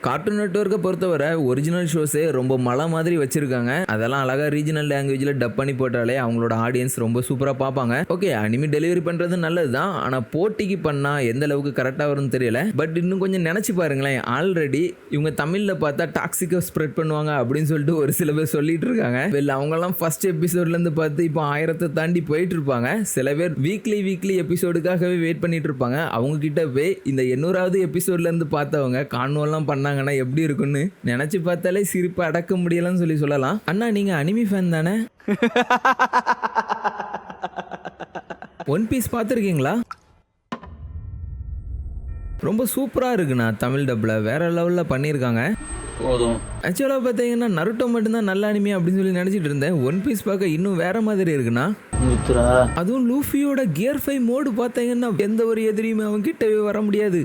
Cartoon நெட்வொர்க்கை பொறுத்தவரை original ஷோஸே ரொம்ப மலை மாதிரி வச்சிருக்காங்க. அதெல்லாம் அழகா ரீஜனல் லாங்குவேஜ்ல டப் பண்ணி போட்டாலே அவங்களோட ஆடியன்ஸ் ரொம்ப சூப்பரா பார்ப்பாங்க. ஓகே, அனிமி டெலிவரி பண்றது நல்லதுதான். ஆனா போட்டிக்கு பண்ணா எந்த அளவுக்கு கரெக்டா வரும்னு தெரியல. பட் இன்னும் கொஞ்சம் நினைச்சு பாருங்களேன். ஆல்ரெடி இவங்க தமிழ்ல பார்த்தா டாக்ஸிக்கா ஸ்ப்ரெட் பண்ணுவாங்க அப்படின்னு சொல்லிட்டு ஒரு சில பேர் சொல்லிட்டு இருக்காங்க. அவங்க எல்லாம் ஃபர்ஸ்ட் எபிசோட்ல இருந்து பார்த்து இப்போ 1000 தாண்டி போயிட்டு இருப்பாங்க. சில பேர் வீக்லி எபிசோடுக்காகவே வெயிட் பண்ணிட்டு இருப்பாங்க. அவங்க கிட்ட போய் இந்த 800வது எபிசோட்ல இருந்து பார்த்தவங்க கான்வெல்லாம் பண்ணாங்கன்னா எப்படி இருக்குன்னு நினைச்சு பார்த்தாலே சிரிப்பு அடக்க முடியலன்னு சொல்லலாம். அண்ணா, நீங்க அனிமி ஃபேன் தானே? ஒன் பீஸ் பார்த்துருக்கீங்களா? ரொம்ப சூப்பரா இருக்குண்ணா. தமிழ் டப்ல வேற லெவல்ல பண்ணியிருக்காங்க. ஆக்சுவலாக பார்த்தீங்கன்னா நருட்டோ மட்டும்தான் நல்ல அனிமி அப்படின்னு சொல்லி நினச்சிட்டு இருந்தேன். ஒன் பீஸ் பார்க்க இன்னும் வேற மாதிரி இருக்குண்ணா. அதுவும் லூஃபியோட கியர் 5 மோடு பார்த்தீங்கன்னா எந்த ஒரு எதிரியுமே அவன் கிட்டவே வர முடியாது.